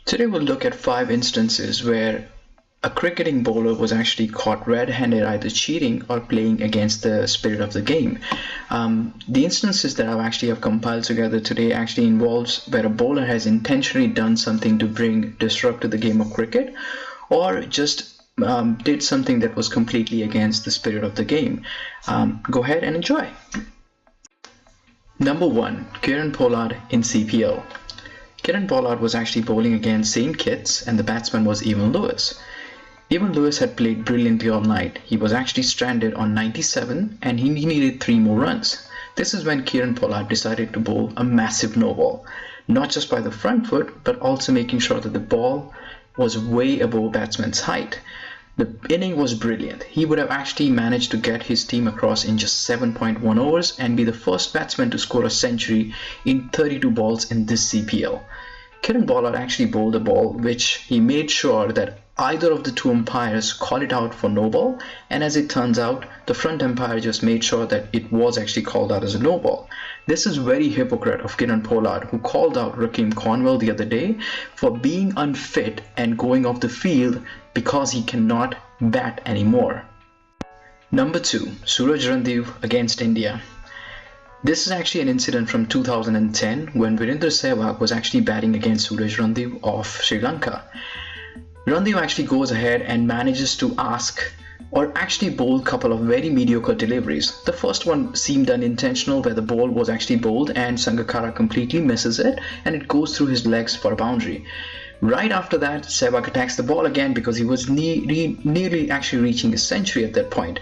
Today we'll look at 5 instances where a cricketing bowler was actually caught red-handed either cheating or playing against the spirit of the game. The instances that I actually have compiled together today actually involves where a bowler has intentionally done something to bring disrupt to the game of cricket, or just did something that was completely against the spirit of the game. Go ahead and enjoy. Number 1. Kieron Pollard in CPL. Kieron Pollard was actually bowling against St. Kitts and the batsman was Evin Lewis. Evin Lewis had played brilliantly all night. He was actually stranded on 97 and he needed 3 more runs. This is when Kieron Pollard decided to bowl a massive no ball, not just by the front foot but also making sure that the ball was way above batsman's height. The inning was brilliant. He would have actually managed to get his team across in just 7.1 overs and be the first batsman to score a century in 32 balls in this CPL. Kieron Pollard actually bowled a ball which he made sure that either of the 2 umpires called it out for no ball, and as it turns out, the front umpire just made sure that it was actually called out as a no ball. This is very hypocrite of Kieron Pollard, who called out Rakeem Cornwell the other day for being unfit and going off the field because he cannot bat anymore. Number 2. Suraj Randive against India. This is actually an incident from 2010 when Virendra Sehwag was actually batting against Suraj Randive of Sri Lanka. Randive actually goes ahead and manages to ask or actually bowl a couple of very mediocre deliveries. The first one seemed unintentional where the ball was actually bowled and Sangakkara completely misses it and it goes through his legs for a boundary. Right after that, Sehwag attacks the ball again because he was nearly actually reaching his century at that point.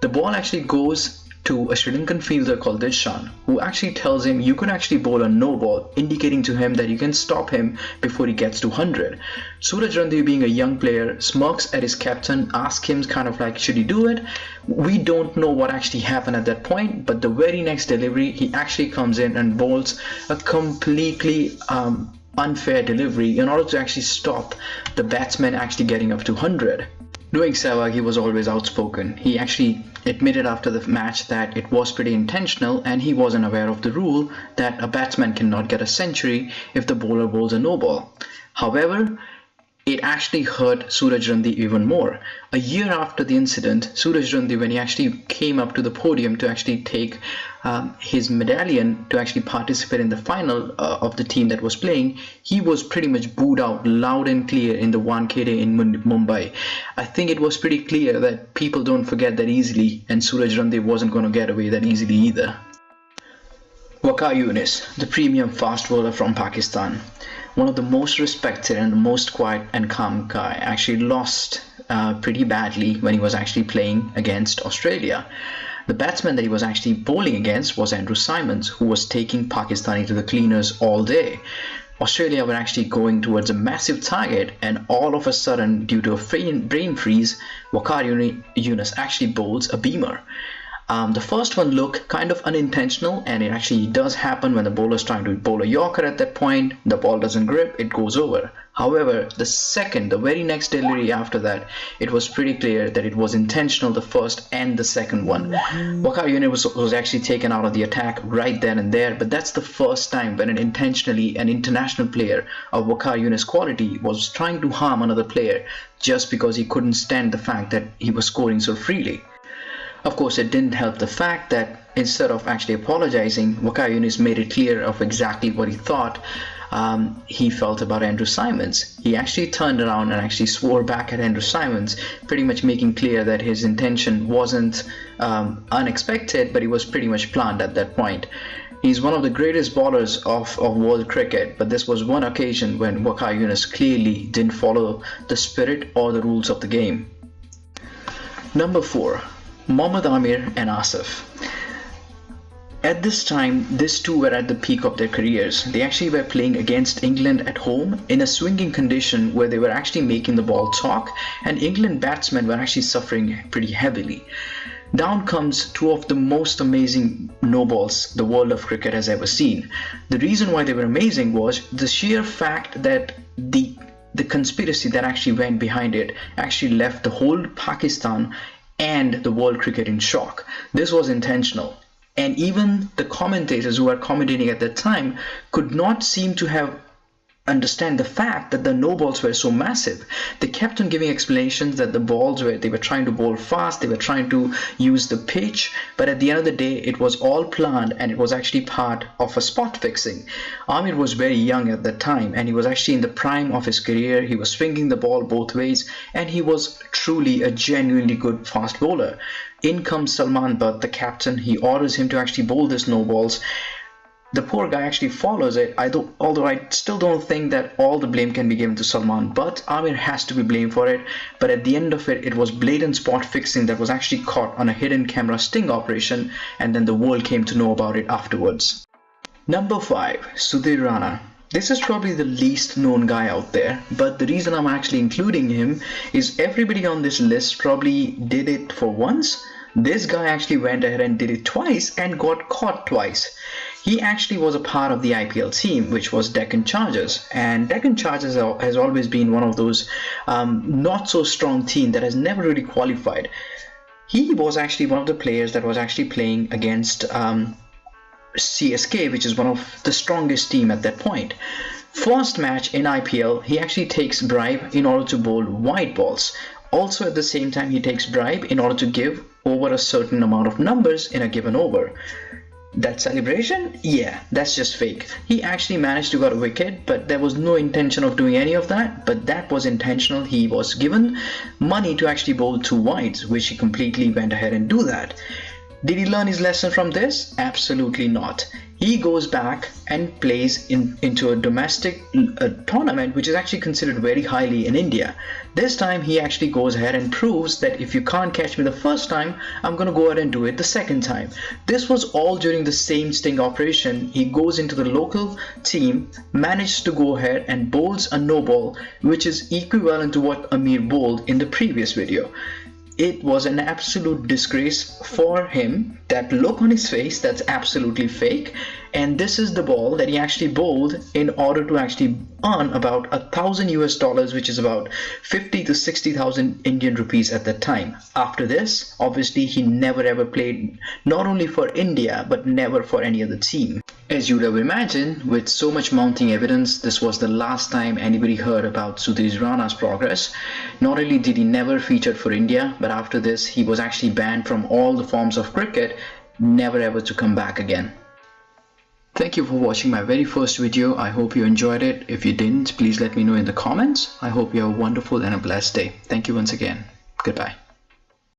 The ball actually goes to a Sri Lankan fielder called Dilshan, who actually tells him you could actually bowl a no ball, indicating to him that you can stop him before he gets to 100. Suraj Randive, being a young player, smirks at his captain, asks him kind of like, should he do it? We don't know what actually happened at that point, but the very next delivery, he actually comes in and bowls a completely unfair delivery in order to actually stop the batsman actually getting up to 100. Knowing Sehwag, he was always outspoken. He actually admitted after the match that it was pretty intentional and he wasn't aware of the rule that a batsman cannot get a century if the bowler bowls a no ball. However, it actually hurt Suraj Randive even more. A year after the incident, Suraj Randive, when he actually came up to the podium to actually take his medallion to actually participate in the final of the team that was playing, he was pretty much booed out loud and clear in the Wankhede in Mumbai. I think it was pretty clear that people don't forget that easily, and Suraj Randive wasn't going to get away that easily either. Waqar Younis, the premium fast bowler from Pakistan. One of the most respected and the most quiet and calm guy, actually lost pretty badly when he was actually playing against Australia. The batsman that he was actually bowling against was Andrew Symonds, who was taking Pakistani to the cleaners all day. Australia were actually going towards a massive target, and all of a sudden, due to a brain freeze, Waqar Younis actually bowls a beamer. The first one looked kind of unintentional, and it actually does happen when the bowler is trying to bowl a Yorker at that point. The ball doesn't grip, it goes over. However, the very next delivery after that, it was pretty clear that it was intentional, the first and the second one. Waqar Younis was actually taken out of the attack right then and there, but that's the first time when an international player of Waqar Younis' quality was trying to harm another player just because he couldn't stand the fact that he was scoring so freely. Of course, it didn't help the fact that instead of actually apologizing, Waqar Younis made it clear of exactly what he thought he felt about Andrew Symonds. He actually turned around and actually swore back at Andrew Symonds, pretty much making clear that his intention wasn't unexpected, but it was pretty much planned at that point. He's one of the greatest bowlers of world cricket, but this was one occasion when Waqar Younis clearly didn't follow the spirit or the rules of the game. Number 4. Mohammad Amir and Asif. At this time, these two were at the peak of their careers. They actually were playing against England at home in a swinging condition where they were actually making the ball talk, and England batsmen were actually suffering pretty heavily. Down comes 2 of the most amazing no balls the world of cricket has ever seen. The reason why they were amazing was the sheer fact that the conspiracy that actually went behind it actually left the whole Pakistan and the world cricket in shock. This was intentional. And even the commentators who were commentating at that time could not seem to have understand the fact that the no balls were so massive. They kept on giving explanations that the balls they were trying to bowl fast, they were trying to use the pitch, but at the end of the day it was all planned and it was actually part of a spot fixing. Amir was very young at that time and he was actually in the prime of his career. He was swinging the ball both ways and he was truly a genuinely good fast bowler. In comes Salman Butt, the captain. He orders him to actually bowl this no balls. The poor guy actually follows it, although I still don't think that all the blame can be given to Salman, but Amir has to be blamed for it. But at the end of it, it was blatant spot fixing that was actually caught on a hidden camera sting operation, and then the world came to know about it afterwards. Number 5. Sudhir Rana. This is probably the least known guy out there, but the reason I'm actually including him is everybody on this list probably did it for once. This guy actually went ahead and did it twice and got caught twice. He actually was a part of the IPL team, which was Deccan Chargers, and Deccan Chargers has always been one of those not so strong team that has never really qualified. He was actually one of the players that was actually playing against CSK, which is one of the strongest team at that point. First match in IPL, he actually takes bribe in order to bowl wide balls. Also at the same time, he takes bribe in order to give over a certain amount of numbers in a given over. That celebration? Yeah, that's just fake. He actually managed to get a wicket, but there was no intention of doing any of that, but that was intentional. He was given money to actually bowl 2 wides, which he completely went ahead and do that. Did he learn his lesson from this? Absolutely not. He goes back and plays into a domestic tournament, which is actually considered very highly in India. This time he actually goes ahead and proves that if you can't catch me the first time, I'm going to go ahead and do it the second time. This was all during the same sting operation. He goes into the local team, manages to go ahead and bowls a no ball, which is equivalent to what Amir bowled in the previous video. It was an absolute disgrace for him. That look on his face, that's absolutely fake. And this is the ball that he actually bowled in order to actually earn about $1,000 US, which is about 50 to 60,000 Indian rupees at that time. After this, obviously he never ever played, not only for India, but never for any other team. As you'd have imagined, with so much mounting evidence, this was the last time anybody heard about Sudhir Rana's progress. Not only did he never feature for India, but after this he was actually banned from all the forms of cricket, never ever to come back again. Thank you for watching my very first video. I hope you enjoyed it. If you didn't, please let me know in the comments. I hope you have a wonderful and a blessed day. Thank you once again. Goodbye.